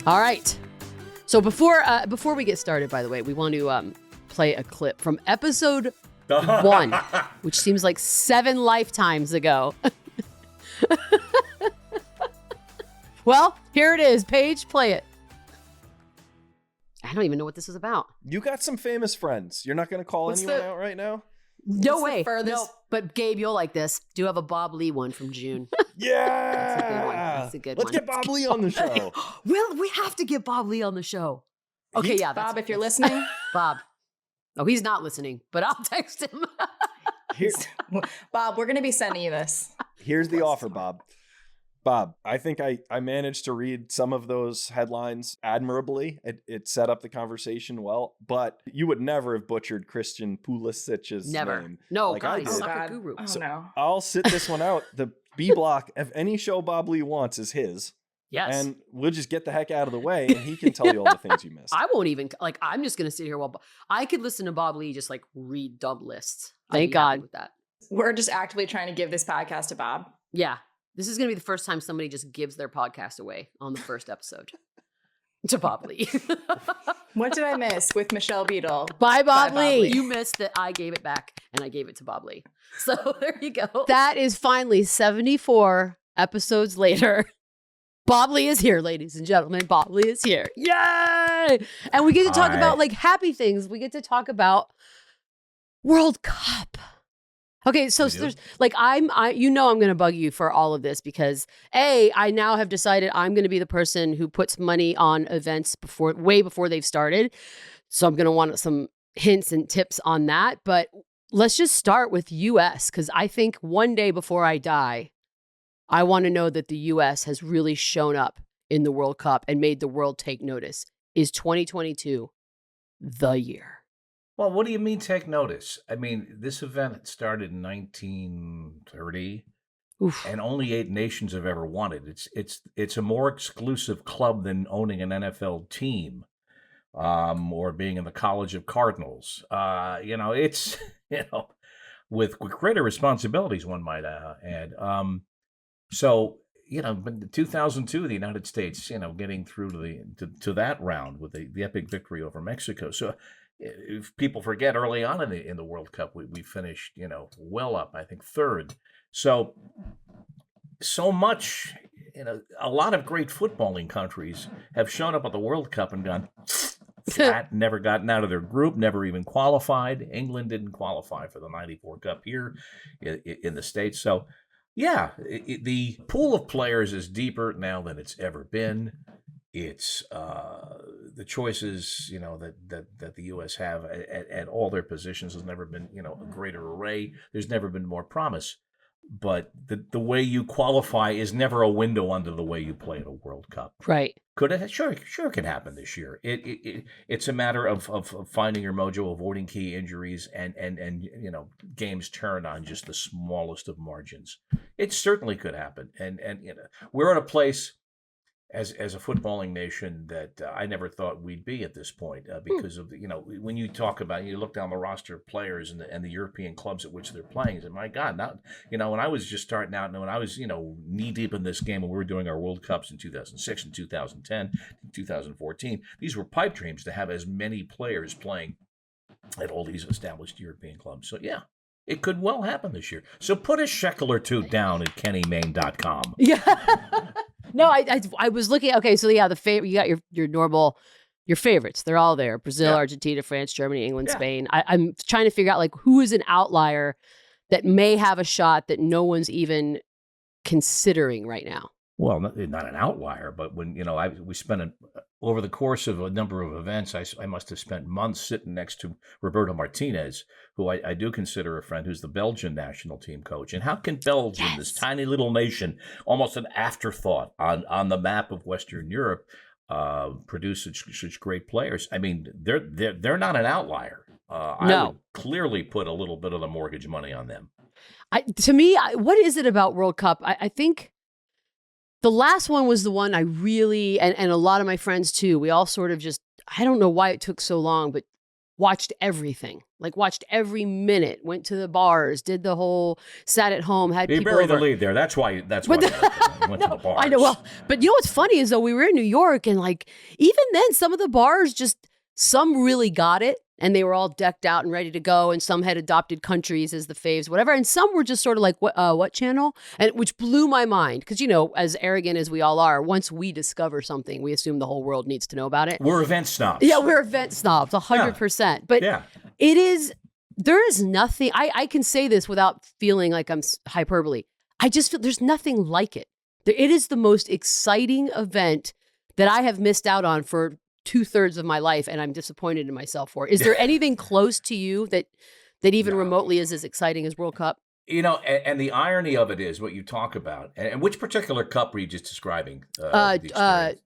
All right. So before we get started, by the way, we want to play a clip from episode 1, which seems like 7 lifetimes ago. Well, here it is. Paige, play it. I don't even know what this is about. You got some famous friends. You're not going to call anyone out right now? No way. No, but Gabe, you'll like this. Do you have a Bob Ley one from June? Yeah. That's a good one. That's a good one. Let's get Bob Ley on the show. Well, we have to get Bob Ley on the show. Okay, yeah. Bob, if you're listening. Bob. Oh, he's not listening, but I'll text him. Bob, we're going to be sending you this. Here's the offer, Bob. Bob, I think I managed to read some of those headlines admirably. It set up the conversation well, but you would never have butchered Christian Pulisic's name. No, like God, I he's did. soccer guru. Oh, So no. I'll sit this one out. The B block, if any show Bob Ley wants, is his. Yes. And we'll just get the heck out of the way, and he can tell you all the things you missed. I won't even, I'm just going to sit here while I could listen to Bob Ley just read dub lists. Thank God. With that. We're just actively trying to give this podcast to Bob. Yeah. This is going to be the first time somebody just gives their podcast away on the first episode to Bob Ley. What did I miss with Michelle Beadle? Bye, Bob Ley. Ley. You missed that I gave it back and I gave it to Bob Ley. So there you go. That is finally 74 episodes later. Bob Ley is here, ladies and gentlemen. Bob Ley is here. Yay! And we get to talk about happy things. We get to talk about World Cup. Okay, so there's I'm going to bug you for all of this because I now have decided I'm going to be the person who puts money on events way before they've started. So I'm going to want some hints and tips on that. But let's just start with US because I think one day before I die, I want to know that the US has really shown up in the World Cup and made the world take notice. Is 2022 the year? Well, what do you mean take notice? I mean, this event started in 1930, and only 8 nations have ever won it. It's a more exclusive club than owning an NFL team, or being in the College of Cardinals. It's with greater responsibilities, one might add. So, in 2002, the United States, getting through to that round with the epic victory over Mexico. So, if people forget, early on in the World Cup, we finished, well up, I think, 3rd. So much, a lot of great footballing countries have shown up at the World Cup and gone flat, never gotten out of their group, never even qualified. England didn't qualify for the 94 Cup here in the States. So, yeah, the pool of players is deeper now than it's ever been. It's the choices, that the U.S. have at all their positions has never been, a greater array. There's never been more promise. But the way you qualify is never a window onto the way you play at a World Cup. Right. Could it? Sure, it can happen this year. It's a matter of finding your mojo, avoiding key injuries, and games turn on just the smallest of margins. It certainly could happen, and we're at a place as a footballing nation that I never thought we'd be at this point because of when you talk about you look down the roster of players and the European clubs at which they're playing, and my God, not when I was just starting out, and when I was knee deep in this game when we were doing our World Cups in 2006 and 2010, 2014, these were pipe dreams to have as many players playing at all these established European clubs. So yeah. It could well happen this year. So put a shekel or two down at kennymain.com. Yeah. No, I was looking. Okay, so yeah, you got your favorites. They're all there: Brazil, Argentina, France, Germany, England, Spain. I'm trying to figure out who is an outlier that may have a shot that no one's even considering right now. Well, not an outlier, but when we spent over the course of a number of events, I must have spent months sitting next to Roberto Martinez, who I do consider a friend, who's the Belgian national team coach. And how can Belgium, this tiny little nation, almost an afterthought on the map of Western Europe, produce such great players? I mean, they're not an outlier. I would clearly put a little bit of the mortgage money on them. To me, what is it about World Cup? I think the last one was the one I really, and a lot of my friends too, we all sort of just, I don't know why it took so long, but watched everything, like watched every minute, went to the bars, did the whole, sat at home, had You people buried the over. lead there. That's why you went to the bars. I know. Well, but you know what's funny is though, we were in New York and like, even then some of the bars just, some really got it and they were all decked out and ready to go. And some had adopted countries as the faves, whatever. And some were just sort of like, what channel? And which blew my mind. Cause you know, as arrogant as we all are, once we discover something, we assume the whole world needs to know about it. We're event snobs. Yeah, we're event snobs, 100%. But Yeah. it is, there is nothing, I can say this without feeling like I'm hyperbole. I just feel there's nothing like it. It is the most exciting event that I have missed out on for 2/3 of my life, and I'm disappointed in myself for. Is there anything close to you that even remotely is as exciting as World Cup? You know, and the irony of it is what you talk about. And which particular cup were you just describing? The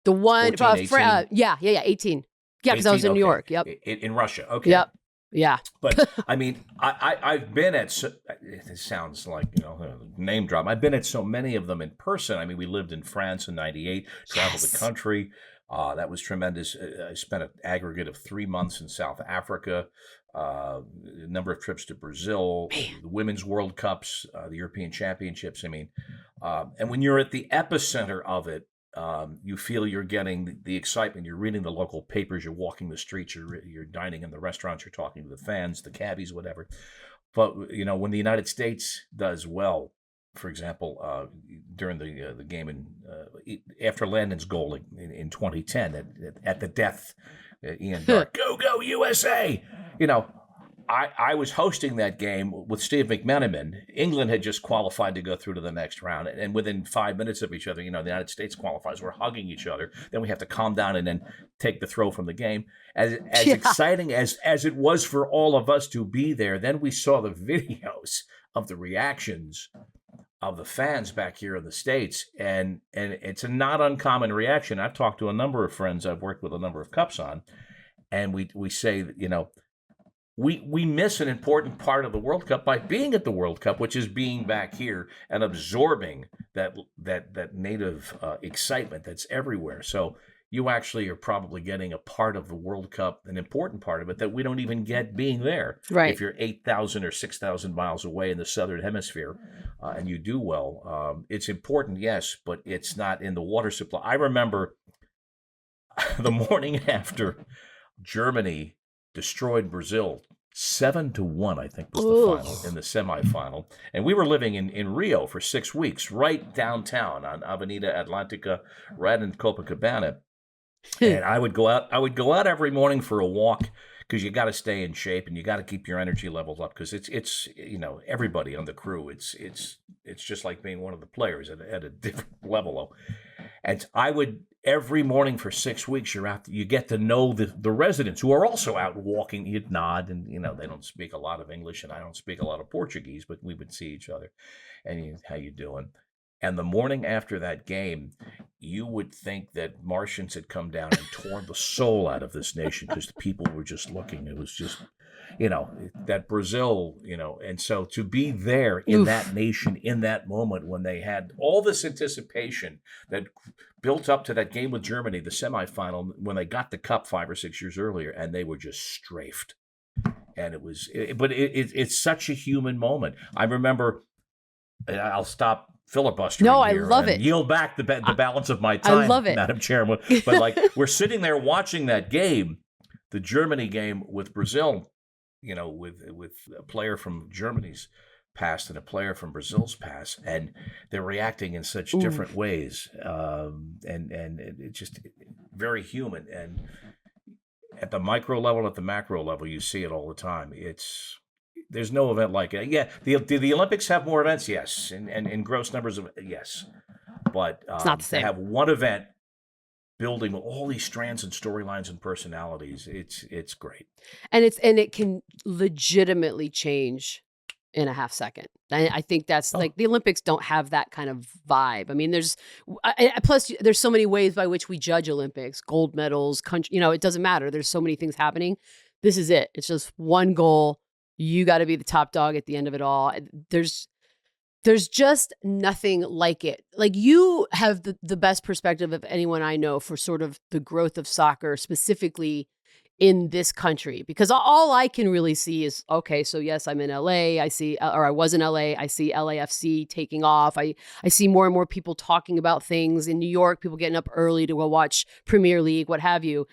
one, 14, 18? yeah, 18. Yeah, because I was in New York. Yep. In Russia. Okay. Yep. Yeah. But I mean, I've been at, it sounds like, you know, name drop. I've been at so many of them in person. I mean, we lived in France in 98, traveled the country. That was tremendous. I spent an aggregate of 3 months in South Africa, a number of trips to Brazil, the Women's World Cups, the European Championships. I mean, and when you're at the epicenter of it, you feel you're getting the excitement. You're reading the local papers. You're walking the streets. You're dining in the restaurants. You're talking to the fans, the cabbies, whatever. But you know, when the United States does well, for example, during the game after Landon's goal in 2010 at the death, Ian Dark, go USA! You know, I was hosting that game with Steve McMenamin. England had just qualified to go through to the next round, and within 5 minutes of each other, you know, the United States qualifies. We're hugging each other. Then we have to calm down and then take the throw from the game. As exciting as it was for all of us to be there, then we saw the videos of the reactions of the fans back here in the States, and it's a not uncommon reaction. I've talked to a number of friends I've worked with a number of cups on, and we say that, you know, we miss an important part of the World Cup by being at the World Cup, which is being back here and absorbing that native excitement that's everywhere. So you actually are probably getting a part of the World Cup, an important part of it, that we don't even get being there. Right. If you're 8,000 or 6,000 miles away in the Southern Hemisphere and you do well, it's important, yes, but it's not in the water supply. I remember the morning after Germany destroyed Brazil 7-1, I think was the final in the semifinal. And we were living in Rio for 6 weeks, right downtown on Avenida Atlantica, right in Copacabana. And I would go out every morning for a walk, because you got to stay in shape and you got to keep your energy levels up, because it's you know, everybody on the crew, it's just like being one of the players at a different level. And I would, every morning for 6 weeks, you're out, you get to know the residents who are also out walking. You'd nod, and you know, they don't speak a lot of English and I don't speak a lot of Portuguese, but we would see each other and how you doing? And the morning after that game, you would think that Martians had come down and torn the soul out of this nation, because the people were just looking. It was just, you know, that Brazil, you know. And so to be there in that nation in that moment when they had all this anticipation that built up to that game with Germany, the semifinal, when they got the cup 5 or 6 years earlier, and they were just strafed. And it's such a human moment. I remember, I'll stop filibustering. No, I here love and it. Yield back the balance of my time. I love it, Madam Chairman. But like, we're sitting there watching that game, the Germany game with Brazil, you know, with a player from Germany's past and a player from Brazil's past, and they're reacting in such different ways, and it's just very human. And at the micro level, at the macro level, you see it all the time. There's no event like it. Yeah, the Olympics have more events, yes, and in gross numbers of yes, but it's not the same. To have one event building all these strands and storylines and personalities, it's great. And it can legitimately change in a half second. And I think that's like, the Olympics don't have that kind of vibe. I mean, plus there's so many ways by which we judge Olympics, gold medals, country, you know, it doesn't matter. There's so many things happening. This is it. It's just one goal. You got to be the top dog at the end of it all. There's just nothing like it. Like, you have the best perspective of anyone I know for sort of the growth of soccer, specifically in this country? Because all I can really see is, okay, so yes, I'm in LA. I see, or I was in LA. I see LAFC taking off. I see more and more people talking about things in New York, people getting up early to go watch Premier League, what have you.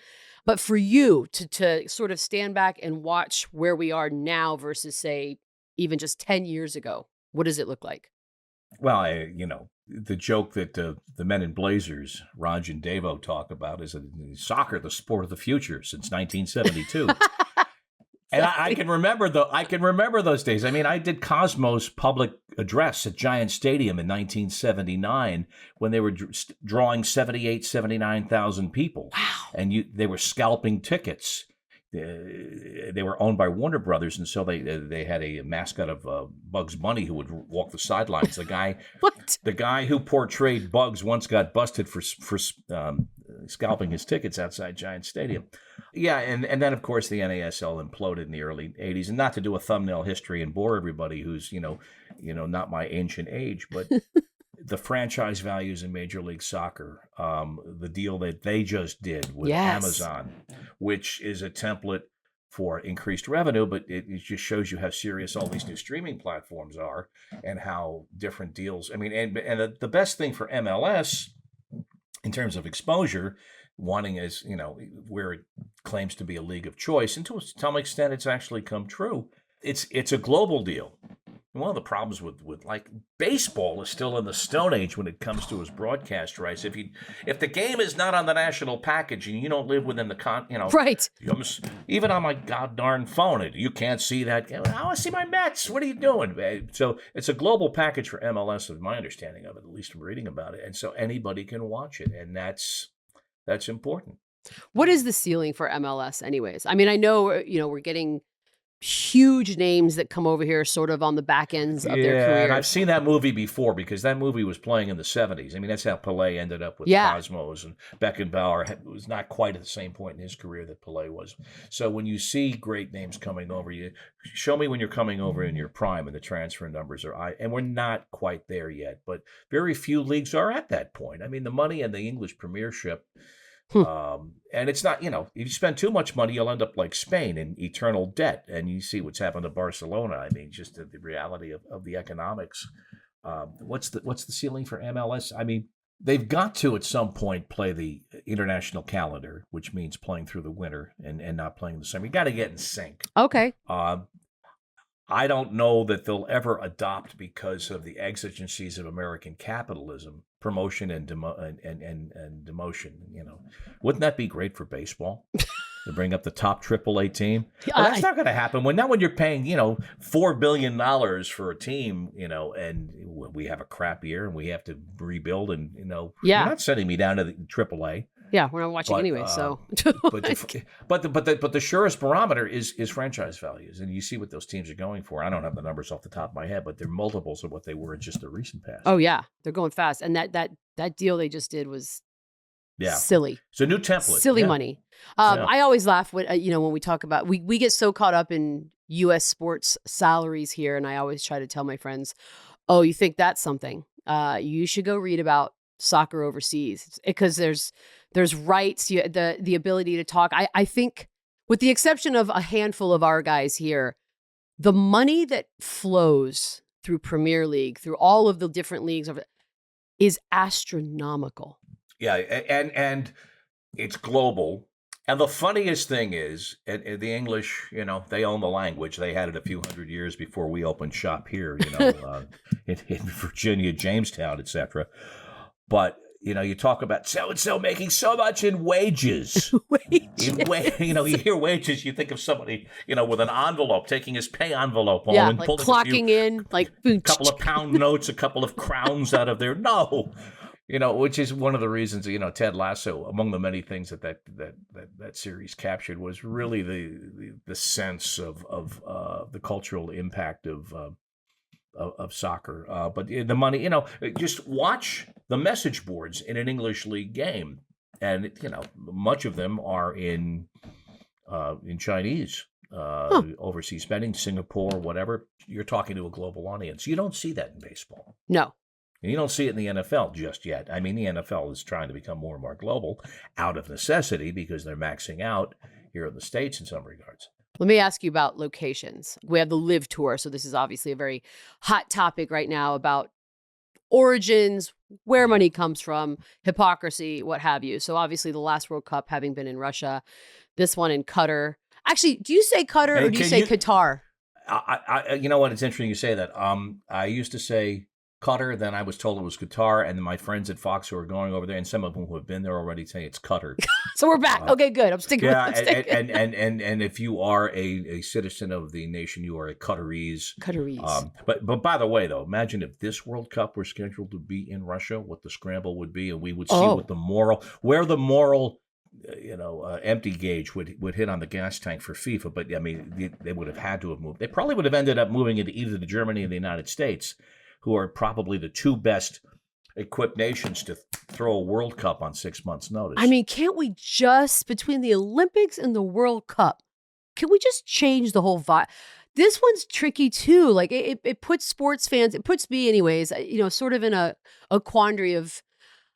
But for you to sort of stand back and watch where we are now versus, say, even just 10 years ago, what does it look like? Well, the joke that the men in Blazers, Raj and Davo, talk about is that soccer, the sport of the future, since 1972. And I can remember those days. I mean, I did Cosmo's public address at Giant Stadium in 1979 when they were drawing 79,000 people. Wow. And they were scalping tickets. They were owned by Warner Brothers, and so they had a mascot of Bugs Bunny who would walk the sidelines. The guy, What? The guy who portrayed Bugs once got busted for scalping his tickets outside Giant Stadium. Yeah, and then of course the NASL imploded in the early '80s. And not to do a thumbnail history and bore everybody who's not my ancient age, but the franchise values in Major League Soccer, the deal that they just did with Amazon, which is a template for increased revenue, but it just shows you how serious all these new streaming platforms are and how different deals. I mean, and the best thing for MLS in terms of exposure, wanting as where it claims to be a league of choice, and to some extent, it's actually come true. It's a global deal. One of the problems with like baseball is still in the Stone Age when it comes to its broadcast rights. If the game is not on the national package and you don't live within the right, even on my goddamn phone, you can't see that. I want to see my Mets. What are you doing? So it's a global package for MLS, is my understanding of it, at least from reading about it, and so anybody can watch it, and that's important. What is the ceiling for MLS, anyways? I mean, I know we're getting huge names that come over here sort of on the back ends of their careers. And I've seen that movie before because that movie was playing in the 70s. I mean, that's how Pelé ended up with Cosmos, and Beckenbauer was not quite at the same point in his career that Pelé was. So when you see great names coming over, you show me when you're coming over in your prime and the transfer numbers are high. And we're not quite there yet, but very few leagues are at that point. I mean, the money in the English Premiership, and it's not, if you spend too much money, you'll end up like Spain in eternal debt. And you see what's happened to Barcelona. I mean, just the reality of the economics. What's the ceiling for MLS? I mean, they've got to at some point play the international calendar, which means playing through the winter and not playing the summer. You got to get in sync. Okay. I don't know that they'll ever adopt because of the exigencies of American capitalism, promotion and demotion. Wouldn't that be great for baseball? To bring up the top AAA team. Well, that's not going to happen. When you're paying, $4 billion for a team, and we have a crap year and we have to rebuild, and you're not sending me down to the AAA. Yeah, we're not watching anyway. So, but the surest barometer is franchise values, and you see what those teams are going for. I don't have the numbers off the top of my head, but they're multiples of what they were in just the recent past. Oh yeah, they're going fast, and that deal they just did was silly. It's a new template. Silly money. I always laugh when when we talk about we get so caught up in U.S. sports salaries here, and I always try to tell my friends, "Oh, you think that's something? You should go read about soccer overseas because there's rights, the ability to talk." I think, with the exception of a handful of our guys here, the money that flows through Premier League, through all of the different leagues, is astronomical. Yeah, and it's global. And the funniest thing is, the English, they own the language. They had it a few hundred years before we opened shop here, in Virginia, Jamestown, etc. But you talk about so-and-so making so much in wages. You hear wages, you think of somebody, with an envelope, taking his pay envelope home and like pulling clocking in, like a couple of pound notes, a couple of crowns out of there. No, which is one of the reasons, Ted Lasso, among the many things that series captured, was really the sense of the cultural impact of soccer. But the money, just watch the message boards in an English league game. And, much of them are in Chinese, overseas spending, Singapore, whatever. You're talking to a global audience. You don't see that in baseball. No. And you don't see it in the NFL just yet. I mean, the NFL is trying to become more and more global out of necessity because they're maxing out, here in the States in some regards. Let me ask you about locations. We have the Live Tour, so this is obviously a very hot topic right now about origins, where money comes from, hypocrisy, what have you. So obviously the last World Cup having been in Russia, this one in Qatar. Actually, do you say Qatar or do you say Qatar? You know what? It's interesting you say that. I used to say Qatar, then I was told it was Qatar, and then my friends at Fox who are going over there, and some of them who have been there already say it's Qatar. So we're back. Okay, good. I'm sticking with it. And if you are a citizen of the nation, you are a Qatarese. Qatarese. But by the way, though, imagine if this World Cup were scheduled to be in Russia, what the scramble would be, and we would see what the moral empty gauge would hit on the gas tank for FIFA. But I mean, they would have had to have moved. They probably would have ended up moving into either the Germany or the United States, who are probably the two best equipped nations to throw a World Cup on 6 months' notice. I mean, can't we just, between the Olympics and the World Cup, can we just change the whole vibe? This one's tricky too. Like it puts sports fans, it puts me anyways, sort of in a quandary of,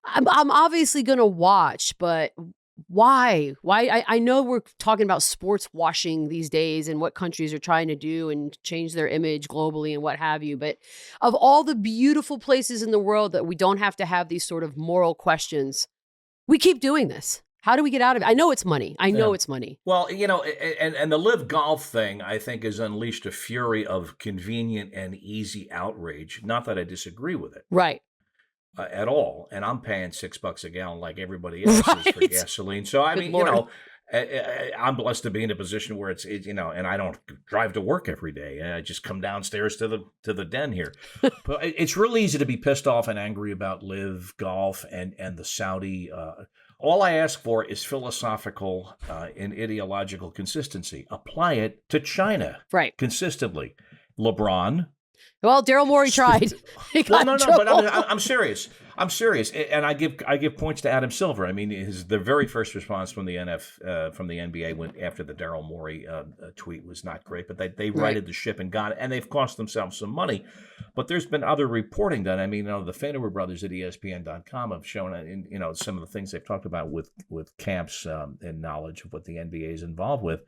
I'm obviously going to watch, but why? I know we're talking about sports washing these days and what countries are trying to do and change their image globally and what have you. But of all the beautiful places in the world that we don't have to have these sort of moral questions, we keep doing this. How do we get out of it? I know it's money. It's money. Well, and the Live Golf thing, I think, has unleashed a fury of convenient and easy outrage. Not that I disagree with it. Right. At all, and I'm paying $6 a gallon like everybody else is for gasoline. So I mean, I'm blessed to be in a position where it's and I don't drive to work every day. I just come downstairs to the den here. But it's really easy to be pissed off and angry about Live Golf and the Saudi. All I ask for is philosophical and ideological consistency. Apply it to China, right? Consistently, LeBron. Well, Daryl Morey tried. Well, no, but I'm serious. And I give points to Adam Silver. I mean, the very first response from the NBA went after the Daryl Morey tweet was not great, but they righted the ship and got it, and they've cost themselves some money. But there's been other reporting done. I mean, the Federer brothers at ESPN.com have shown, some of the things they've talked about with camps and knowledge of what the NBA is involved with.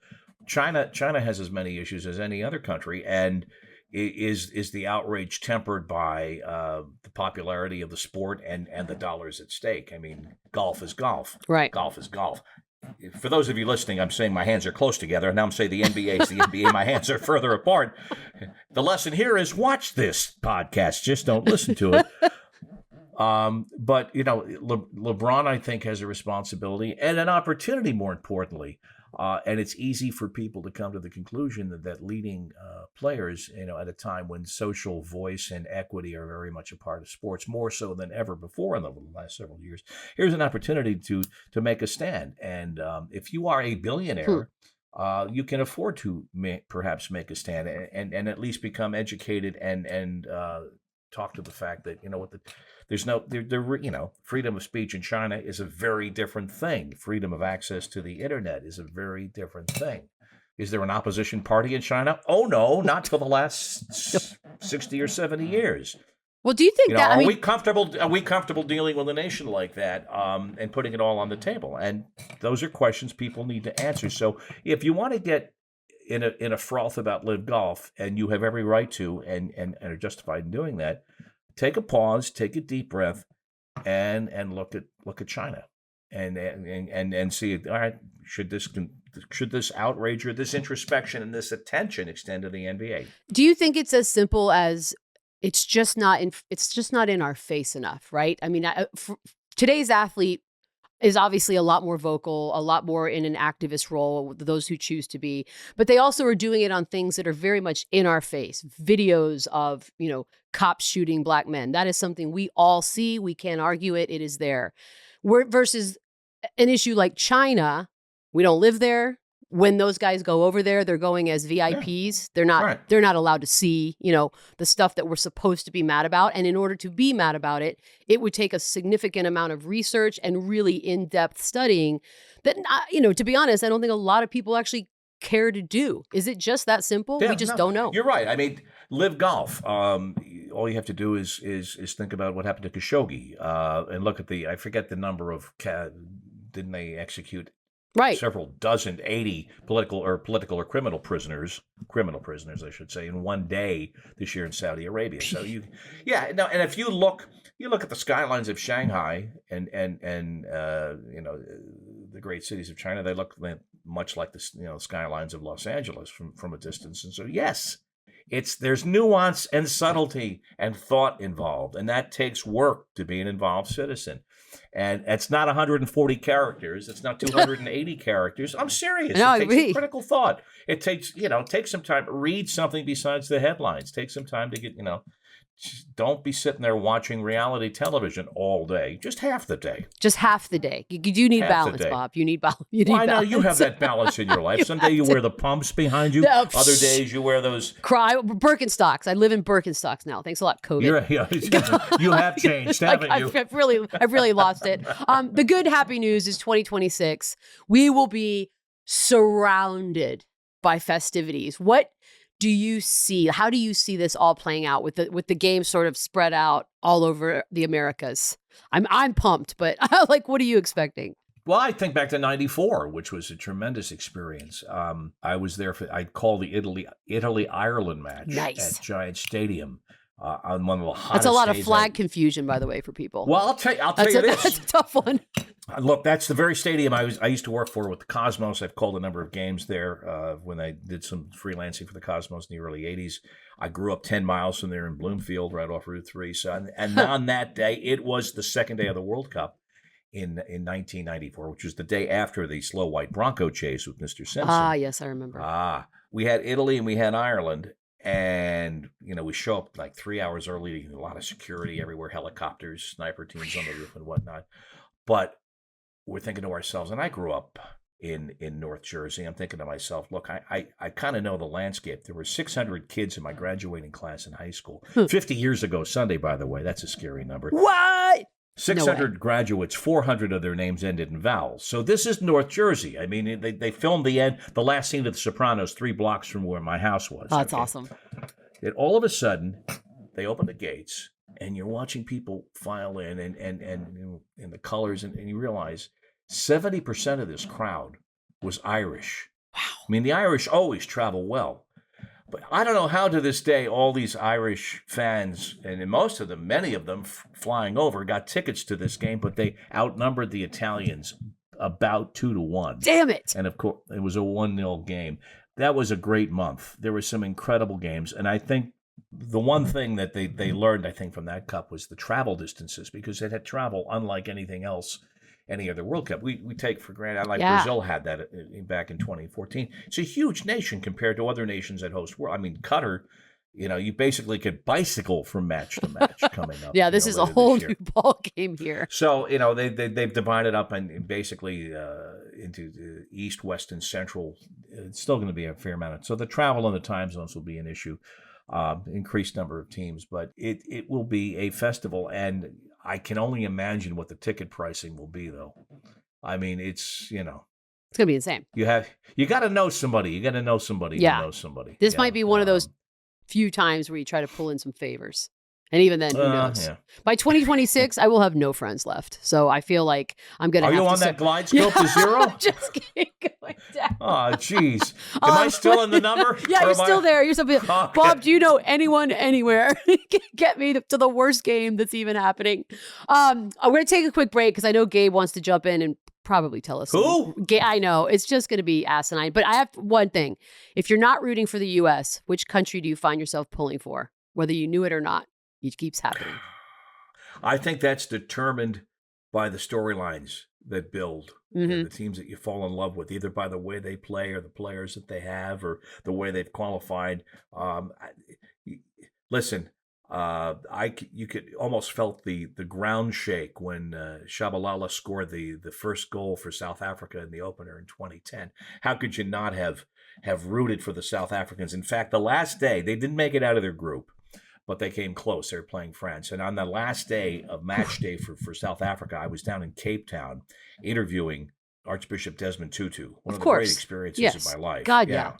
China has as many issues as any other country, and is the outrage tempered by the popularity of the sport and the dollars at stake? I mean, golf is golf. Right. Golf is golf. For those of you listening, I'm saying my hands are close together. Now I'm saying the NBA is the NBA. My hands are further apart. The lesson here is watch this podcast. Just don't listen to it. But, LeBron, I think, has a responsibility and an opportunity, more importantly. And it's easy for people to come to the conclusion that leading players, at a time when social voice and equity are very much a part of sports, more so than ever before in the last several years, here's an opportunity to make a stand. And if you are a billionaire, you can afford to perhaps make a stand and at least become educated and talk to the fact that, there's no, freedom of speech in China is a very different thing. Freedom of access to the internet is a very different thing. Is there an opposition party in China? Oh, no, not for the last 60 or 70 years. Well, do you think that, are we comfortable dealing with a nation like that and putting it all on the table? And those are questions people need to answer. So if you want to get in a froth about Live Golf, and you have every right to, and are justified in doing that, take a pause, take a deep breath, and look at China, and see. All right, should this outrage or this introspection and this attention extend to the NBA? Do you think it's as simple as it's just not in our face enough, right? I mean, today's athlete is obviously a lot more vocal, a lot more in an activist role, those who choose to be, but they also are doing it on things that are very much in our face. Videos of, cops shooting black men. That is something we all see. We can't argue it. It is there. Versus an issue like China, we don't live there. When those guys go over there, they're going as VIPs. Yeah. They're not allowed to see, the stuff that we're supposed to be mad about. And in order to be mad about it, it would take a significant amount of research and really in-depth studying that, to be honest, I don't think a lot of people actually care to do. Is it just that simple? We just don't know. You're right. I mean, Live Golf. All you have to do is think about what happened to Khashoggi and look at I forget the number of, didn't they execute Right. several dozen, 80 political or criminal prisoners, I should say, in one day this year in Saudi Arabia. So and if you look at the skylines of Shanghai and the great cities of China, they look much like the skylines of Los Angeles from a distance. And so yes, there's nuance and subtlety and thought involved, and that takes work to be an involved citizen. And it's not 140 characters. It's not 280 characters. I'm serious. No, it takes some critical thought. It takes, take some time. Read something besides the headlines. Take some time to get, don't be sitting there watching reality television all day. Just half the day. Just half the day. You do need balance, Bob. You need balance. I know you have that balance in your life. Some day you wear the pumps behind you. No, other days you wear those Birkenstocks. I live in Birkenstocks now. Thanks a lot, COVID. You have changed, haven't you? I've really lost it. The good, happy news is 2026. We will be surrounded by festivities. What do you see? How do you see this all playing out with the game sort of spread out all over the Americas? I'm pumped, but what are you expecting? Well, I think back to '94, which was a tremendous experience. I was there I'd call the Italy-Ireland match at Giant Stadium on one of the hottest. That's a lot of flag confusion, by the way, for people. Well, I'll tell you this. That's a tough one. Look, that's the very stadium I used to work for with the Cosmos. I've called a number of games there when I did some freelancing for the Cosmos in the early 80s. I grew up 10 miles from there in Bloomfield, right off Route 3. So, and on that day, it was the second day of the World Cup in 1994, which was the day after the slow white Bronco chase with Mr. Simpson. Ah, yes, I remember. We had Italy and we had Ireland. And, we show up like 3 hours early, a lot of security everywhere, helicopters, sniper teams on the roof and whatnot. But we're thinking to ourselves, and I grew up in North Jersey. I'm thinking to myself, look, I kind of know the landscape. There were 600 kids in my graduating class in high school. 50 years ago Sunday, by the way. That's a scary number. What? 600 graduates, 400 of their names ended in vowels. So this is North Jersey. I mean, they filmed the last scene of The Sopranos 3 blocks from where my house was. Oh, that's awesome. And all of a sudden, they open the gates, and you're watching people file in and the colors, and you realize 70% of this crowd was Irish. Wow. I mean, the Irish always travel well. But I don't know how to this day all these Irish fans, and most of them, many of them flying over, got tickets to this game, but they outnumbered the Italians about 2-1. Damn it. And of course, it was a 1-0 game. That was a great month. There were some incredible games. And I think the one thing that they learned, I think, from that cup was the travel distances, because it had travel unlike anything else. Any other World Cup. We take for granted, Brazil had that back in 2014. It's a huge nation compared to other nations that host world. I mean, Qatar, you basically could bicycle from match to match coming up. Yeah, this is a whole new ball game here. So, they've divided up and basically into East, West, and Central. It's still going to be a fair amount. So the travel and the time zones will be an issue. Increased number of teams, but it will be a festival, and I can only imagine what the ticket pricing will be, though. I mean, it's it's gonna be insane. You got to know somebody. You got to know somebody to know somebody. This might be one of those few times where you try to pull in some favors. And even then, who knows? Yeah. By 2026, I will have no friends left. So I feel like I'm going to have to... Are you on that glide scope to zero? Just keep going down. Oh, jeez. Am I still in the number? Yeah, you're still there. You're still... Okay. Bob, do you know anyone anywhere? Get me to the worst game that's even happening. I'm going to take a quick break because I know Gabe wants to jump in and probably tell us. Who? I know. It's just going to be asinine. But I have one thing. If you're not rooting for the U.S., which country do you find yourself pulling for? Whether you knew it or not. It keeps happening. I think that's determined by the storylines that build and the teams that you fall in love with, either by the way they play or the players that they have or the way they've qualified. Listen, you could almost felt the ground shake when Shabalala scored the first goal for South Africa in the opener in 2010. How could you not have rooted for the South Africans? In fact, the last day, they didn't make it out of their group, but they came close. They were playing France. And on the last day of match day for South Africa, I was down in Cape Town interviewing Archbishop Desmond Tutu, one of the great experiences of my life. God, yeah.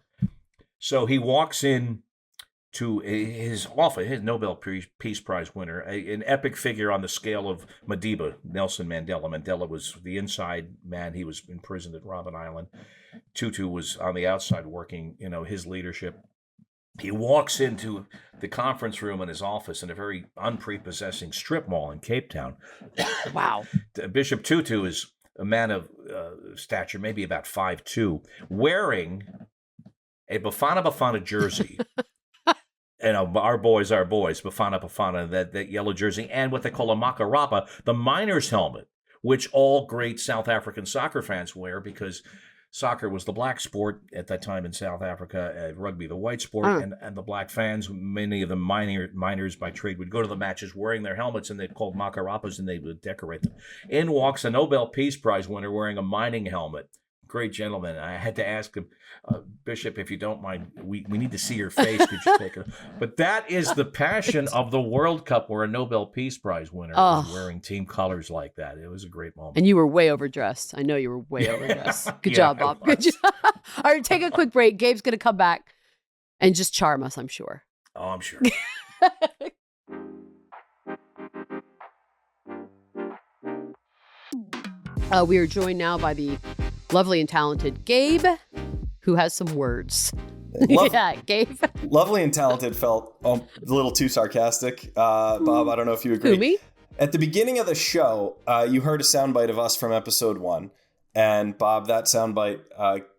So he walks in to his office, his Nobel Peace Prize winner, an epic figure on the scale of Madiba, Nelson Mandela. Mandela was the inside man. He was imprisoned at Robben Island. Tutu was on the outside working, his leadership. He walks into the conference room in his office in a very unprepossessing strip mall in Cape Town. Wow. Bishop Tutu is a man of stature, maybe about 5'2", wearing a Bafana Bafana jersey. Our boys, Bafana Bafana, that yellow jersey, and what they call a makarapa, the miner's helmet, which all great South African soccer fans wear because soccer was the black sport at that time in South Africa, rugby the white sport, and the black fans, many of them miners by trade, would go to the matches wearing their helmets, and they're called makarapas, and they would decorate them. In walks a Nobel Peace Prize winner wearing a mining helmet. Great gentleman. I had to ask him, Bishop, if you don't mind, we need to see your face. Could you take it? But that is the passion of the World Cup, where a Nobel Peace Prize winner is wearing team colors like that. It was a great moment. And you were way overdressed. I know you were way overdressed. Good job, Bob. Good job. All right, take a quick break. Gabe's going to come back and just charm us, I'm sure. Oh, I'm sure. We are joined now by the lovely and talented Gabe, who has some words. Yeah, Gabe. Lovely and talented felt a little too sarcastic. Bob, I don't know if you agree. Who, me? At the beginning of the show, you heard a soundbite of us from episode 1. And Bob, that soundbite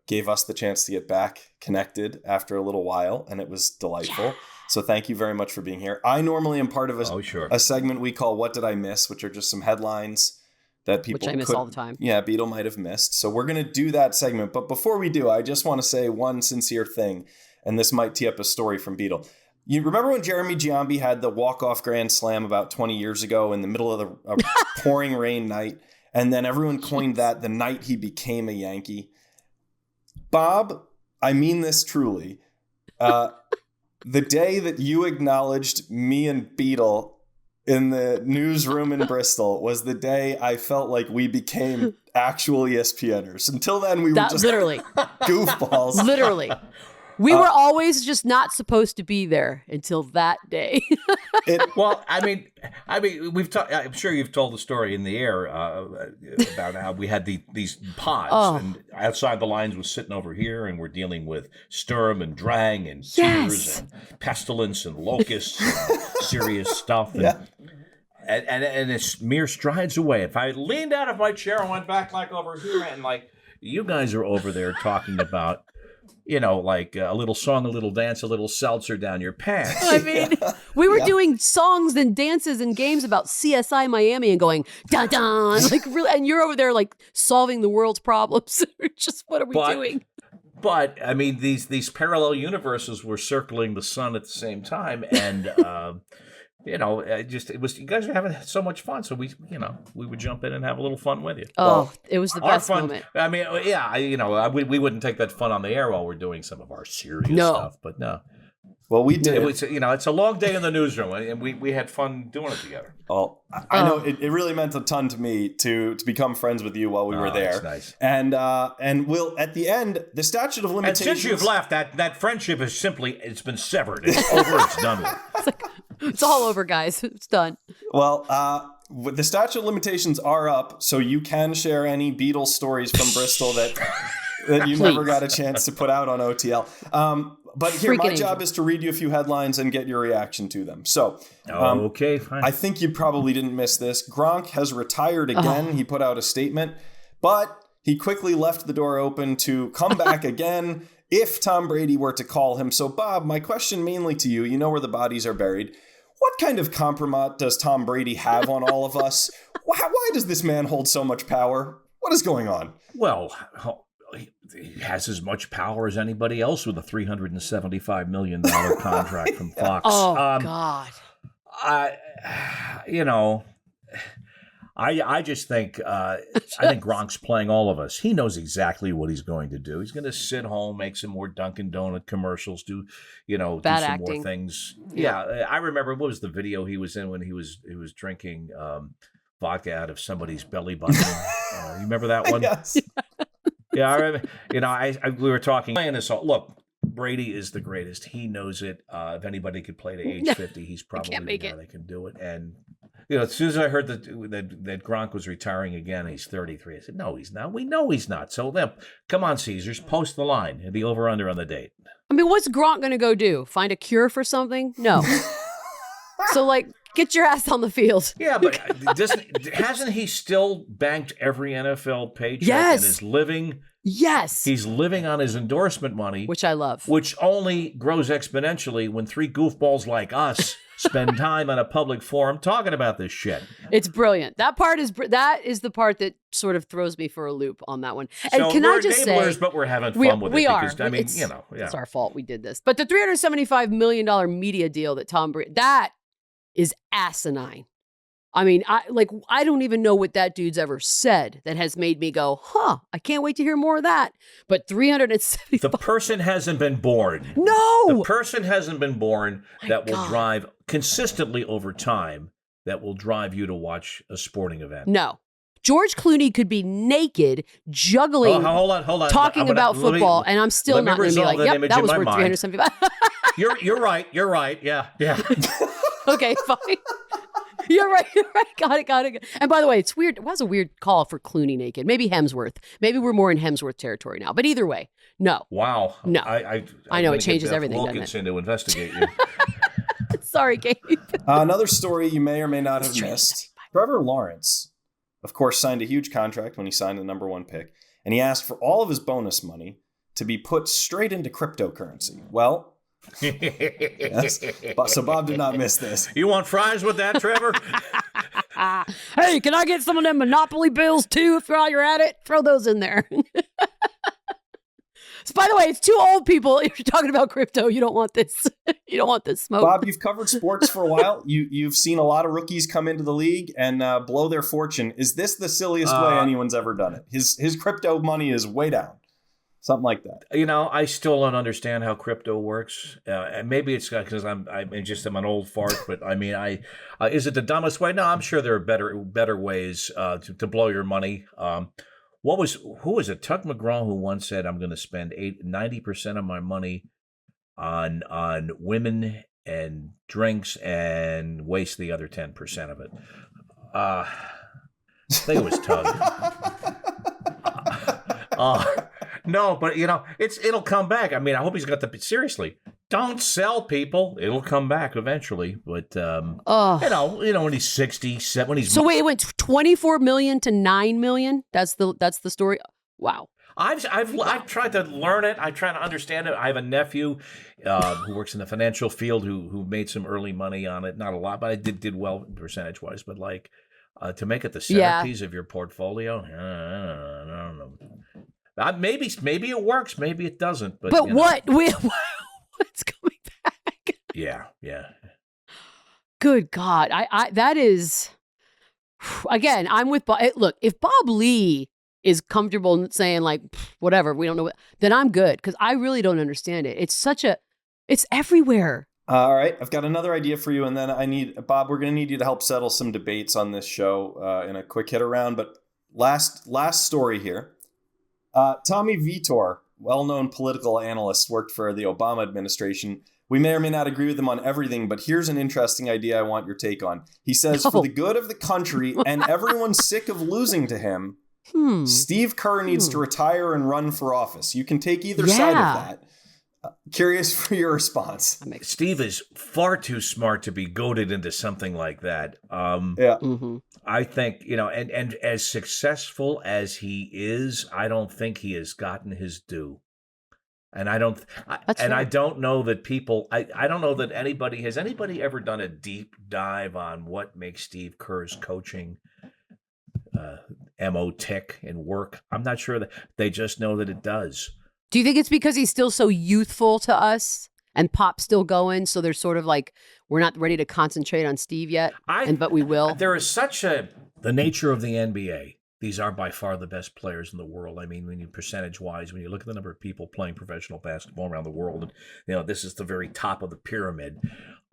gave us the chance to get back connected after a little while, and it was delightful. Yeah. So thank you very much for being here. I normally am part of a segment we call What Did I Miss?, which are just some headlines that people which I miss all the time. Yeah, Beadle might have missed. So we're going to do that segment. But before we do, I just want to say one sincere thing, and this might tee up a story from Beadle. You remember when Jeremy Giambi had the walk-off grand slam about 20 years ago in the middle of a pouring rain night, and then everyone coined that the night he became a Yankee? Bob, I mean this truly. The day that you acknowledged me and Beadle in the newsroom in Bristol was the day I felt like we became actual ESPNers. Until then, we were just literally goofballs. Literally. We were always just not supposed to be there until that day. Well, I mean, we've talked. I'm sure you've told the story in the air about how we had these pods, and outside the lines was sitting over here, and we're dealing with Sturm and Drang and tears and pestilence and locusts, and serious stuff. And it's mere strides away. If I leaned out of my chair and went back like over here, and like you guys are over there talking about, like a little song, a little dance, a little seltzer down your pants. I mean, we were doing songs and dances and games about CSI Miami and going, dun dun, like really, and you're over there like solving the world's problems. Just what are we doing? But I mean, these parallel universes were circling the sun at the same time, and it was you guys were having so much fun, so we would jump in and have a little fun with you. It was the best moment. I mean, we wouldn't take that fun on the air while we're doing some of our serious stuff, but no. Well, we did. It was, it's a long day in the newsroom, and we had fun doing it together. Well, I know it really meant a ton to me to become friends with you while we were there. That's nice. And we'll at the end, the statute of limitations. And since you've left, that friendship is it's been severed. It's over. It's done with. It's all over, guys. It's done. Well, the statute of limitations are up, so you can share any Beadle stories from Bristol that you never got a chance to put out on OTL. But here, my job is to read you a few headlines and get your reaction to them. So, okay, fine. I think you probably didn't miss this. Gronk has retired again. He put out a statement, but he quickly left the door open to come back again if Tom Brady were to call him. So, Bob, my question mainly to you, you know where the bodies are buried. What kind of compromise does Tom Brady have on all of us? Why does this man hold so much power? What is going on? Well, he has as much power as anybody else with a $375 million contract from Fox. God. I just think I think Gronk's playing all of us. He knows exactly what he's going to do. He's going to sit home, make some more Dunkin' Donut commercials, do some acting. more things. Yeah, I remember what was the video he was in when he was drinking vodka out of somebody's belly button. You remember that one? Yes. Yeah, I remember. We were talking. Playing this all. Look, Brady is the greatest. He knows it. If anybody could play to age 50, he's probably the guy that can do it. And as soon as I heard that Gronk was retiring again, he's 33. I said, no, he's not. We know he's not. So then, come on, Caesars, post the line. The over/under on the date. I mean, what's Gronk going to go do? Find a cure for something? No. So, get your ass on the field. Yeah, but hasn't he still banked every NFL paycheck and is living? Yes. He's living on his endorsement money. Which I love. Which only grows exponentially when three goofballs like us spend time on a public forum talking about this shit. It's brilliant. That is the part that sort of throws me for a loop on that one. And so can we're I just enablers, say, but we're having fun with it. We are. Because, I mean, It's our fault we did this. But the $375 million media deal that Tom Brady, that is asinine. I mean, I don't even know what that dude's ever said that has made me go, I can't wait to hear more of that. But 375. The person hasn't been born. No! The person hasn't been born that will drive consistently over time, that will drive you to watch a sporting event. No. George Clooney could be naked, juggling, hold on. talking about football, and I'm still not going to be like, yep, that was worth 375. You're right. Yeah. Okay, fine. You're right. Got it. And by the way, it's weird. It was a weird call for Clooney naked. Maybe Hemsworth. Maybe we're more in Hemsworth territory now. But either way, no. Wow. No. I know it changes everything. Wilkinson to investigate you. Sorry, Gabe. Another story you may or may not have missed. Trevor Lawrence, of course, signed a huge contract when he signed the number 1 pick, and he asked for all of his bonus money to be put straight into cryptocurrency. Well, yes. So Bob did not miss this. You want fries with that, Trevor? Hey, can I get some of them Monopoly bills too? While you're at it, throw those in there. So, by the way, it's 2 old people. If you're talking about crypto, you don't want this. You don't want this smoke. Bob, you've covered sports for a while. You've seen a lot of rookies come into the league and blow their fortune. Is this the silliest way anyone's ever done it? His crypto money is way down. Something like that. I still don't understand how crypto works. And maybe it's because I'm an old fart. But I mean, is it the dumbest way? No, I'm sure there are better ways to blow your money. Who was it? Tuck McGraw, who once said, "I'm going to spend 90% of my money on women and drinks and waste the other 10% of it." I think it was Tug. No, but it'll come back. I mean, I hope he's got seriously. Don't sell, people. It'll come back eventually. But when he's 67, when he's so wait, it went 24 million to 9 million. That's the story. Wow. I've tried to learn it. I try to understand it. I have a nephew who works in the financial field who made some early money on it. Not a lot, but I did well percentage wise. But to make it the centerpiece of your portfolio, I don't know. Maybe it works, maybe it doesn't. But what's coming back? Yeah. Good God, I that is. Again, I'm with Bob. Look, if Bob Ley is comfortable saying whatever, we don't know, then I'm good because I really don't understand it. It's everywhere. All right, I've got another idea for you, and then Bob, we're going to need you to help settle some debates on this show in a quick hitter round. But last story here. Tommy Vitor, well-known political analyst, worked for the Obama administration. We may or may not agree with him on everything, but here's an interesting idea I want your take on. He says, for the good of the country and everyone sick of losing to him, Steve Kerr needs to retire and run for office. You can take either side of that. Curious for your response. Steve is far too smart to be goaded into something like that. I think, and as successful as he is, I don't think he has gotten his due. And I don't know that people, I don't know that has anybody ever done a deep dive on what makes Steve Kerr's coaching MO tick and work? I'm not sure that they just know that it does. Do you think it's because he's still so youthful to us and Pop's still going? So they're sort of we're not ready to concentrate on Steve yet, but we will. There is the nature of the NBA. These are by far the best players in the world. I mean, when you percentage-wise, when you look at the number of people playing professional basketball around the world, and this is the very top of the pyramid.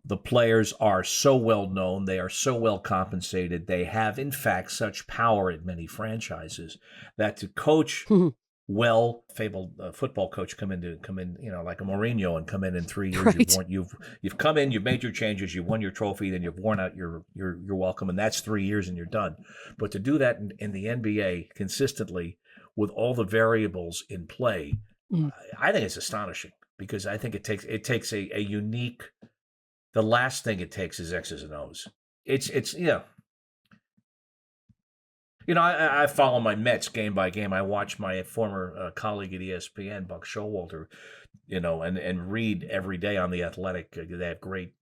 The players are so well known. They are so well compensated. They have, in fact, such power at many franchises that to coach fabled football coach come in, like a Mourinho and come in 3 years. Right. You've come in, you've made your changes, you've won your trophy, then you've worn out your welcome, and that's 3 years and you're done. But to do that in the NBA consistently with all the variables in play, I think it's astonishing, because I think it takes a unique. The last thing it takes is X's and O's. It's I follow my Mets game by game. I watch my former colleague at ESPN, Buck Showalter, and read every day on The Athletic. They have great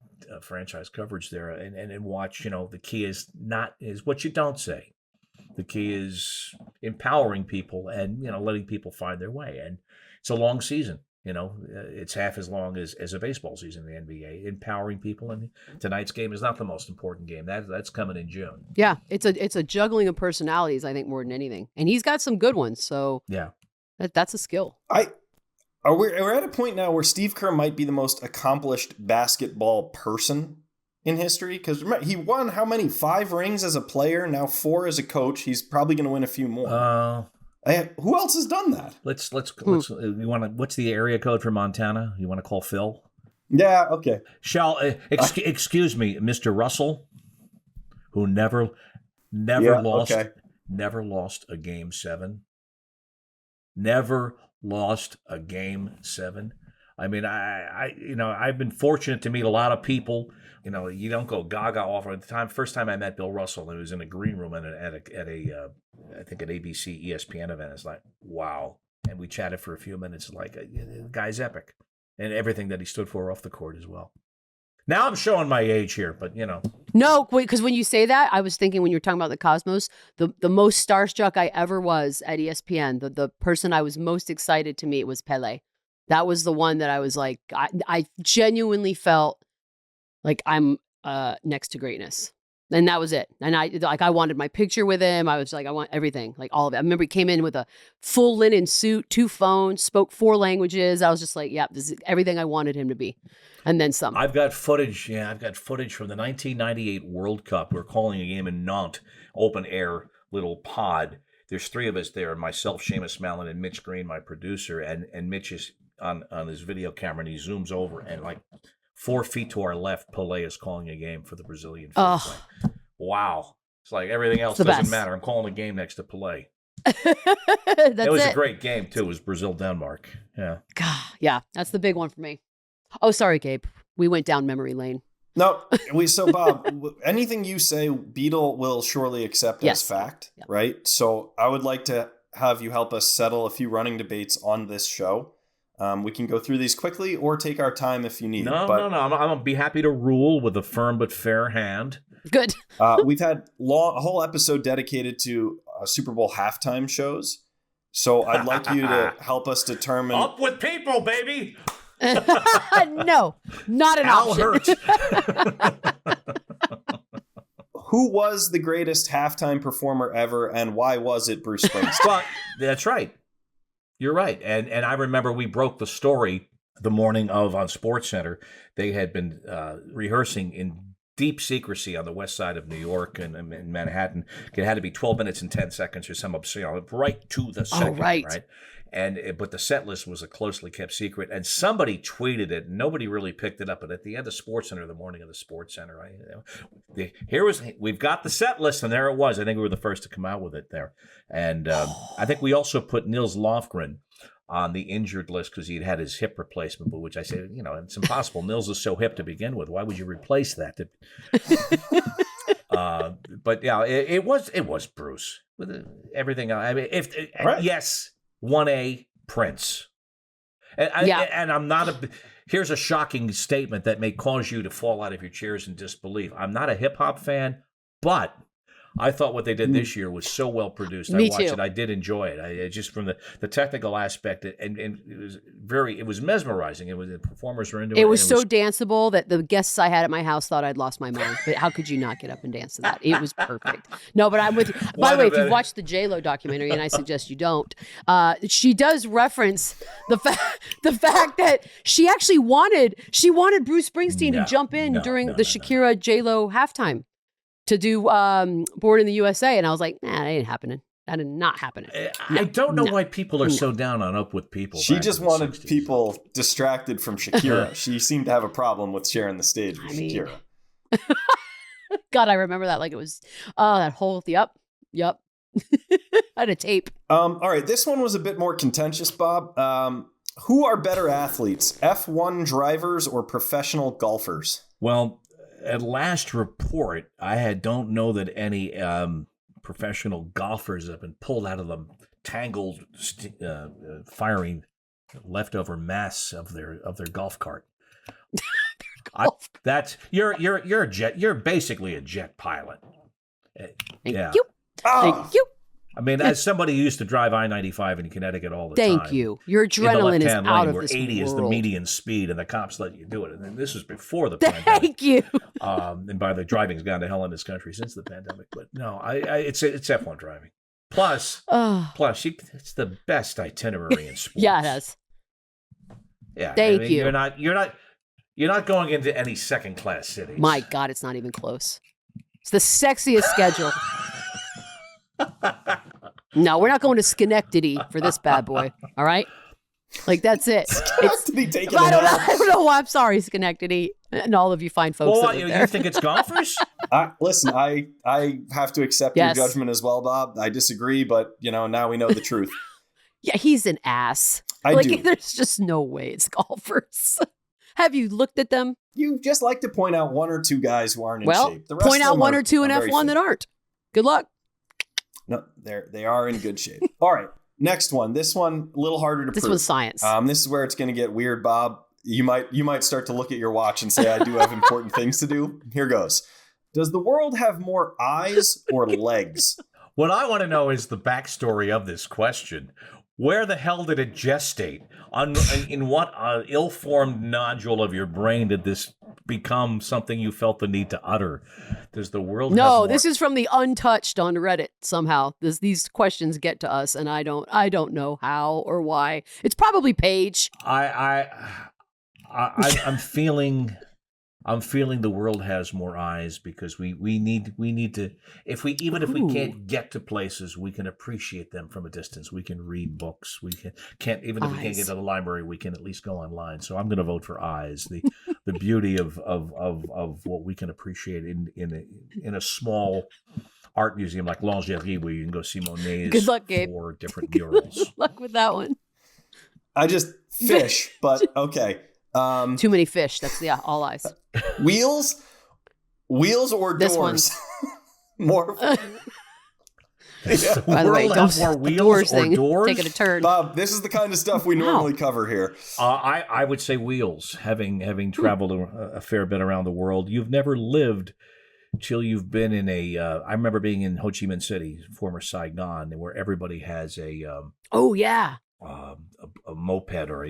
franchise coverage there, and watch. The key is what you don't say. The key is empowering people and letting people find their way. And it's a long season. It's half as long as a baseball season in the NBA, empowering people. And tonight's game is not the most important game. That's coming in June. Yeah, it's a juggling of personalities, I think, more than anything. And he's got some good ones. So yeah, that's a skill. We're at a point now where Steve Kerr might be the most accomplished basketball person in history. Because he won how many? 5 rings as a player, now 4 as a coach. He's probably going to win a few more. Who else has done that? Let's what's the area code for Montana? You want to call Phil? Yeah, okay. Excuse me, Mr. Russell, who never lost a game 7. Never lost a game 7. I mean, I've been fortunate to meet a lot of people. You don't go gaga off at the first time I met Bill Russell, and it was in a green room at a I think an ABC ESPN event. It's like, wow. And we chatted for a few minutes. Like, the guy's epic, and everything that he stood for off the court as well. Now I'm showing my age here, but No, because when you say that, I was thinking when you were talking about the Cosmos, the most starstruck I ever was at ESPN, the person I was most excited to meet was Pele. That was the one that I was like, I genuinely felt like I'm next to greatness. And that was it. And I wanted my picture with him. I was like, I want everything, like all of it. I remember he came in with a full linen suit, 2 phones, spoke 4 languages. I was just like, yeah, this is everything I wanted him to be. And then some. I've got footage. Yeah, I've got footage from the 1998 World Cup. We're calling a game in Nantes, open air little pod. There's 3 of us there, myself, Seamus Mallon, and Mitch Green, my producer. And Mitch is on his video camera, and he zooms over, and like 4 feet to our left, Pelé is calling a game for the Brazilian. Oh. Wow. It's like everything else doesn't matter. I'm calling a game next to Pelé. It was a great game, too. It was Brazil-Denmark. Yeah. God, yeah, that's the big one for me. Oh, sorry, Gabe. We went down memory lane. No, so Bob, anything you say, Beadle will surely accept as fact, right? So I would like to have you help us settle a few running debates on this show. We can go through these quickly or take our time if you need. No. I'm going to be happy to rule with a firm but fair hand. Good. We've had a whole episode dedicated to Super Bowl halftime shows. So I'd like you to help us determine. Up with people, baby. No, not an option. Who was the greatest halftime performer ever, and why was it Bruce Springsteen? Well, that's right. You're right. And I remember we broke the story the morning of on SportsCenter. They had been rehearsing in deep secrecy on the west side of New York and in Manhattan. It had to be 12 minutes and 10 seconds or some obscene, right to the second, right? But the set list was a closely kept secret, and somebody tweeted it. Nobody really picked it up, but at the end of SportsCenter, the morning of the SportsCenter, we've got the set list, and there it was. I think we were the first to come out with it there, and I think we also put Nils Lofgren on the injured list because he'd had his hip replacement, but which I said, it's impossible. Nils is so hip to begin with. Why would you replace that? But yeah, it was Bruce with everything. I mean, yes. 1A Prince. And I'm not here's a shocking statement that may cause you to fall out of your chairs in disbelief. I'm not a hip hop fan, but I thought what they did this year was so well produced. I watched it. I did enjoy it. I just from the technical aspect, and it was mesmerizing. The performers were into it. It was so danceable that the guests I had at my house thought I'd lost my mind. But how could you not get up and dance to that? It was perfect. No, but I'm with you. By the way, if you've watched the J-Lo documentary, and I suggest you don't, she does reference the fact that she actually wanted Bruce Springsteen to jump in during the Shakira J-Lo halftime to do Born in the USA. And I was like, nah, that ain't happening. That is not happening. I don't know why people are so down on Up With People. She back just in the wanted 60s. people distracted from Shakira. She seemed to have a problem with sharing the stage with Shakira. God, I remember that like it was, that whole, yep. I had a tape. All right, this one was a bit more contentious, Bob. Who are better athletes, F1 drivers or professional golfers? Well, at last report, don't know that any professional golfers have been pulled out of the tangled, firing leftover mass of their golf cart. You're basically a jet pilot. Thank you. Oh, Thank you. I mean, as somebody who used to drive I-95 in Connecticut all the time. Thank you. Your in the adrenaline is left-hand out lane of where this 80 is the world. median speed, and the cops let you do it. And then this was before the pandemic. Thank you. And by the driving's gone to hell in this country since the pandemic. But no, it's F1 driving. Plus, it's the best itinerary in sports. Yeah, it has. Yeah, Thank you. You're not going into any second-class cities. My God, it's not even close. It's the sexiest schedule. No, we're not going to Schenectady for this bad boy. All right, like that's it. Schenectady taking I don't a know. nap. I don't know why. I'm sorry, Schenectady, and all of you fine folks. Well, that live you there. think it's golfers? Listen, I have to accept Yes. your judgment as well, Bob. I disagree, but now we know the truth. Yeah, he's an ass. I do. There's just no way it's golfers. Have you looked at them? You just like to point out one or two guys who aren't in Well, shape. The rest point of out them one are- or two in are very F1 fit. that aren't. Good luck. No, they are in good shape. All right, next one. This one a little harder to This prove. one's science. This is where it's going to get weird, Bob. You might start to look at your watch and say, I do have important things to do. Here goes. Does the world have more eyes or legs? What I want to know is the backstory of this question. Where the hell did it gestate? In what ill-formed nodule of your brain did this become something you felt the need to utter? Does the world have No, more... this is from the Untouched on Reddit. Somehow, these questions get to us, and I don't know how or why. It's probably Paige. I'm feeling the world has more eyes because we need to if we can't get to places, we can appreciate them from a distance. We can read books. We can't even if we can't get to the library, we can at least go online. So I'm going to vote for eyes. The beauty of what we can appreciate in a small art museum like Lingerie, where you can go see Monet's Good luck, Gabe. 4 different murals. Good luck with that one. I just fish, but okay. Too many fish. That's all eyes. Wheels or This doors? More. The By the way, world don't have more the wheels doors or thing. doors? Taking a turn. Bob, this is the kind of stuff we normally cover here. I would say wheels. Having traveled a fair bit around the world, you've never lived till you've been in a. I remember being in Ho Chi Minh City, former Saigon, where everybody has a Oh yeah. moped or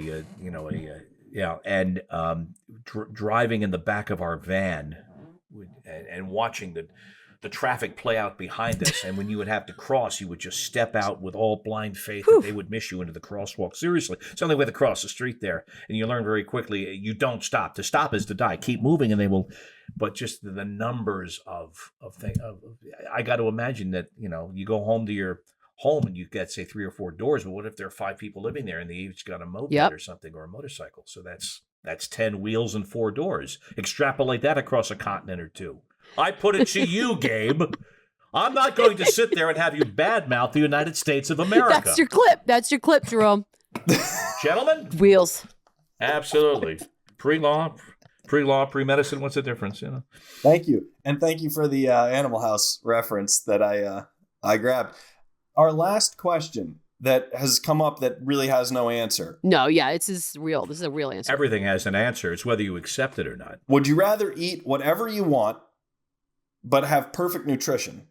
driving in the back of our van and watching the traffic play out behind us. And when you would have to cross, you would just step out with all blind faith that they would miss you into the crosswalk. Seriously, it's the only way to cross the street there. And you learn very quickly, you don't stop. To stop is to die. Keep moving and they will. But just the numbers of things. I got to imagine that, you go home to your home and you get, say, 3 or 4 doors. But what if there are 5 people living there and they each got a moped or something or a motorcycle? So that's 10 wheels and 4 doors. Extrapolate that across a continent or two. I put it to you, Gabe. I'm not going to sit there and have you badmouth the United States of America. That's your clip. That's your clip, Jerome. Gentlemen? Wheels. Absolutely. Pre-law, pre-medicine, what's the difference? Thank you. And thank you for the Animal House reference that I grabbed. Our last question that has come up that really has no answer. No, yeah, this is real. This is a real answer. Everything has an answer. It's whether you accept it or not. Would you rather eat whatever you want, but have perfect nutrition,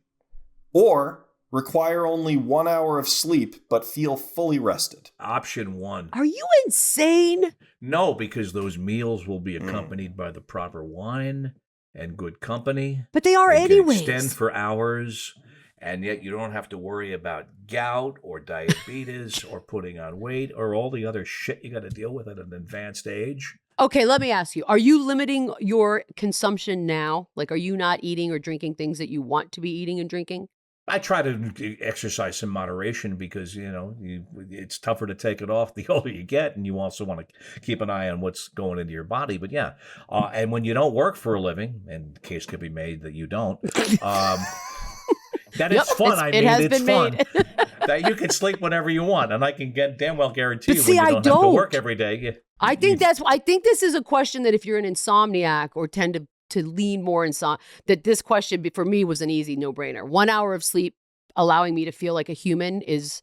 or require only 1 hour of sleep, but feel fully rested? Option 1. Are you insane? No, because those meals will be accompanied by the proper wine and good company. But they are They can anyways. extend for hours, and yet you don't have to worry about gout or diabetes or putting on weight or all the other shit you got to deal with at an advanced age. Okay, let me ask you. Are you limiting your consumption now? Like, are you not eating or drinking things that you want to be eating and drinking? I try to exercise some moderation because, it's tougher to take it off the older you get, and you also want to keep an eye on what's going into your body. But yeah, and when you don't work for a living, and the case could be made that you don't, that it's fun. It's fun that you can sleep whenever you want, and I can damn well guarantee you when you don't have to work every day. I think this is a question that if you're an insomniac or tend to lean more that this question for me was an easy no-brainer. 1 hour of sleep allowing me to feel like a human is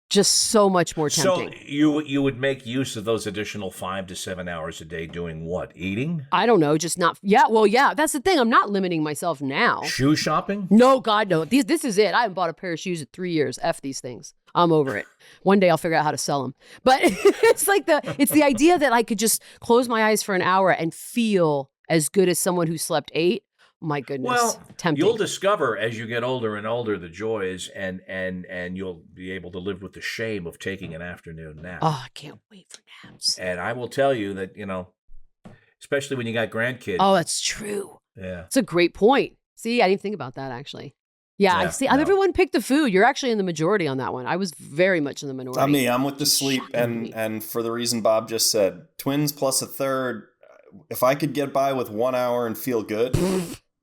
just so much more tempting. So you would make use of those additional 5 to 7 hours a day doing what? Eating? I don't know, just not. Yeah, well, yeah, that's the thing. I'm not limiting myself now. Shoe shopping? No, God, no. This is it. I haven't bought a pair of shoes in 3 years. F these things. I'm over it. One day I'll figure out how to sell them. But it's the idea that I could just close my eyes for an hour and feel as good as someone who slept 8. My goodness. Well, tempting. You'll discover as you get older and older the joys, and you'll be able to live with the shame of taking an afternoon nap. Oh, I can't wait for naps. And I will tell you that, especially when you got grandkids. Oh, that's true. Yeah. It's a great point. See, I didn't think about that actually. Yeah, I see. No. Everyone picked the food. You're actually in the majority on that one. I was very much in the minority. Not me. I'm with the sleep, and for the reason Bob just said, twins plus a third. If I could get by with 1 hour and feel good,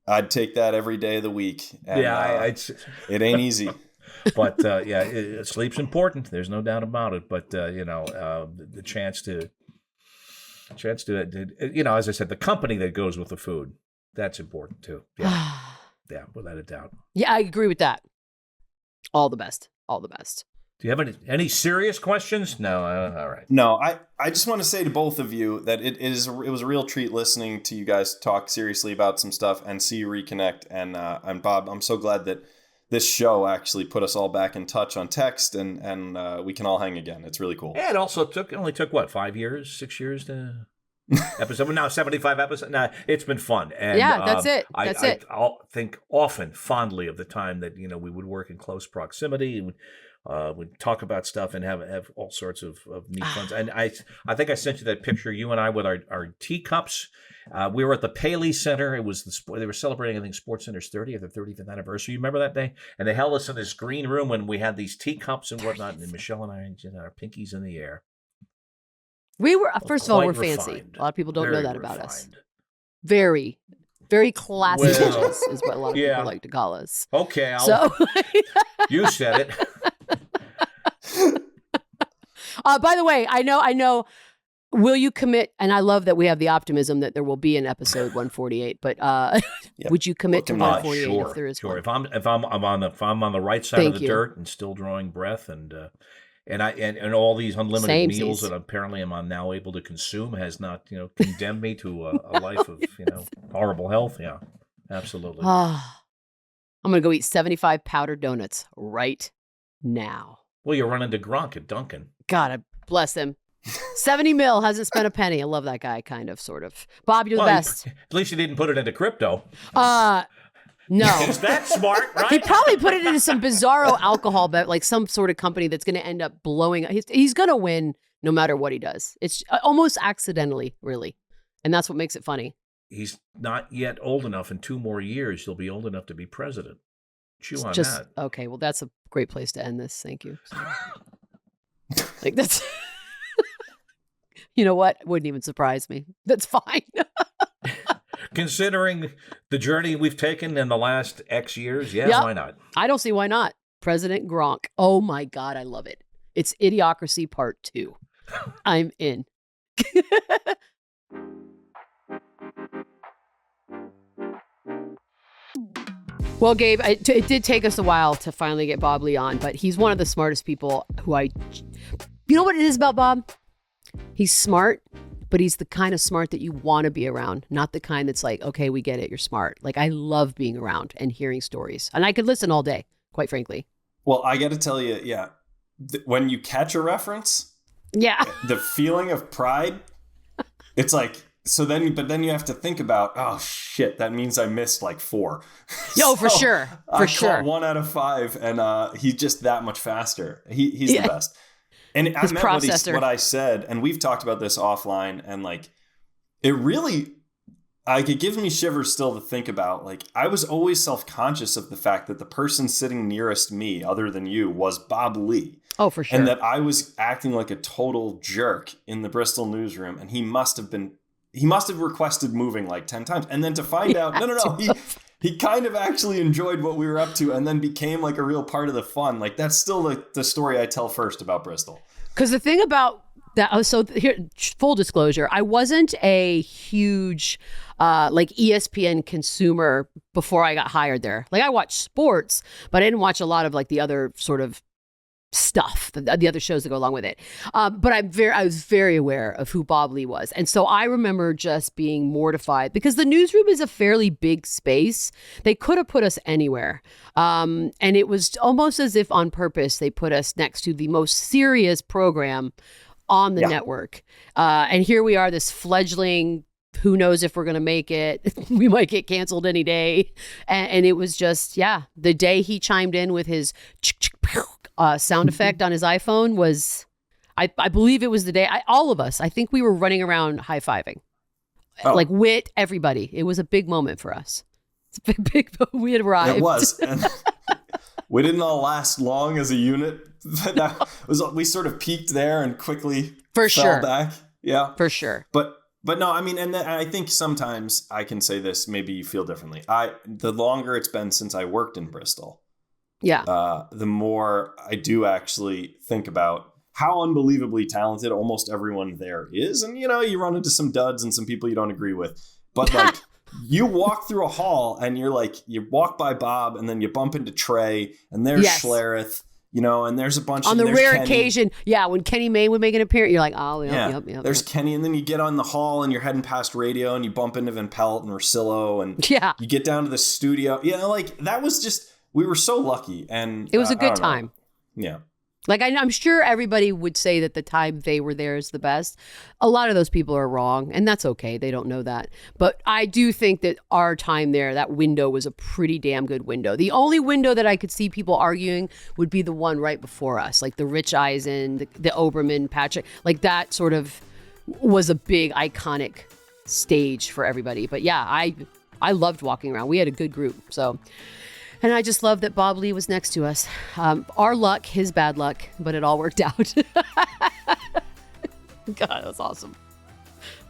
I'd take that every day of the week. And, it ain't easy. But sleep's important. There's no doubt about it. But the chance to, as I said, the company that goes with the food, that's important too. Yeah, yeah, without a doubt. Yeah, I agree with that. All the best. All the best. Do you have any serious questions? No, all right. No, I just want to say to both of you that it was a real treat listening to you guys talk seriously about some stuff and see you reconnect. And Bob, I'm so glad that this show actually put us all back in touch on text and we can all hang again. It's really cool. Yeah, it only took what, 5 years, 6 years to episode. Now 75 episodes. Nah, it's been fun. And yeah, that's it. That's it. I'll think often fondly of the time that we would work in close proximity and we'd talk about stuff and have all sorts of neat fun. And I think I sent you that picture, you and I with our teacups. We were at the Paley Center. It was they were celebrating, I think, Sports Center's 30th or 35th anniversary. You remember that day? And they held us in this green room when we had these teacups and whatnot. And Michelle and I had our pinkies in the air. We were, first of all, we're fancy. Refined. A lot of people don't know that about refined. us. Very, very classy bitches is what a lot of people like to call us. Okay, you said it. By the way, I know. Will you commit? And I love that we have the optimism that there will be an episode 148. But would you commit to 148 sure, if there is sure. one? If I'm on the right side of the dirt and still drawing breath and all these unlimited meals that apparently I'm now able to consume has not condemned me to a life of horrible health. Yeah, absolutely. I'm gonna go eat 75 powdered donuts right now. Well, you're running to Gronk at Dunkin'. God bless him. 70 mil, hasn't spent a penny. I love that guy, kind of, sort of. Bob, you're the best. At least you didn't put it into crypto. No. Is that smart, right? He probably put it into some bizarro alcohol bet, like some sort of company that's going to end up blowing up. He's going to win no matter what he does. It's almost accidentally, really. And that's what makes it funny. He's not yet old enough. In 2 more years, he'll be old enough to be president. Chew on that. Okay, well, that's a great place to end this. Thank you. Like, that's... You know what? Wouldn't even surprise me. That's fine. Considering the journey we've taken in the last X years, why not? I don't see why not. President Gronk. Oh my God, I love it. It's Idiocracy Part 2. I'm in. Well, Gabe, it did take us a while to finally get Bob Ley on, but he's one of the smartest people who you know what it is about Bob? He's smart, but he's the kind of smart that you want to be around, not the kind that's like, okay, we get it, you're smart. Like, I love being around and hearing stories. And I could listen all day, quite frankly. Well, I got to tell you, when you catch a reference, the feeling of pride, it's like, but then you have to think about, oh shit, that means I missed like 4. Yo, for sure. For sure. 1 out of 5, and he's just that much faster. He's the best. And I meant what I said, and we've talked about this offline, and like, it really, it gives me shivers still to think about. Like, I was always self-conscious of the fact that the person sitting nearest me, other than you, was Bob Ley. Oh, for sure. And that I was acting like a total jerk in the Bristol newsroom, and he must have requested moving like 10 times. And then to find out, no, he kind of actually enjoyed what we were up to and then became like a real part of the fun. Like, that's still the story I tell first about Bristol. Because the thing about that, so here, full disclosure, I wasn't a huge like ESPN consumer before I got hired there. Like, I watched sports, but I didn't watch a lot of like the other sort of stuff, the other shows that go along with it. But I was very aware of who Bob Ley was. And so I remember just being mortified because the newsroom is a fairly big space. They could have put us anywhere. And it was almost as if on purpose, they put us next to the most serious program on the network. And here we are, this fledgling, who knows if we're going to make it. We might get canceled any day. And it was just, the day he chimed in with his sound effect on his iPhone was, I believe it was the day, all of us, I think we were running around high-fiving. Like, Wit, everybody. It was a big moment for us. It's a big we had arrived. It was. And we didn't all last long as a unit. We sort of peaked there and quickly fell back. Yeah. For sure. But no, I mean, and I think sometimes I can say this, maybe you feel differently. The longer it's been since I worked in Bristol, the more I do actually think about how unbelievably talented almost everyone there is. And, you run into some duds and some people you don't agree with. But like, you walk through a hall and you're like, you walk by Bob and then you bump into Trey and there's Schlereth. And there's a bunch on the rare Kenny. Occasion. Yeah, when Kenny Mayne would make an appearance, you're like, oh, yep. There's Kenny, and then you get on the hall and you're heading past radio and you bump into Van Pelt and Rosillo and you get down to the studio. Like, that was just, we were so lucky. And it was a good time. Yeah. Like, I'm sure everybody would say that the time they were there is the best. A lot of those people are wrong, and that's okay. They don't know that. But I do think that our time there, that window was a pretty damn good window. The only window that I could see people arguing would be the one right before us, like the Rich Eisen, the Oberman, Patrick. Like, that sort of was a big, iconic stage for everybody. But yeah, I loved walking around. We had a good group, so... And I just love that Bob Ley was next to us. Our luck, his bad luck, but it all worked out. God, that's awesome.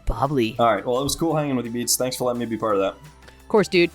Bob Ley. All right. Well, it was cool hanging with you, Beats. Thanks for letting me be part of that. Of course, dude.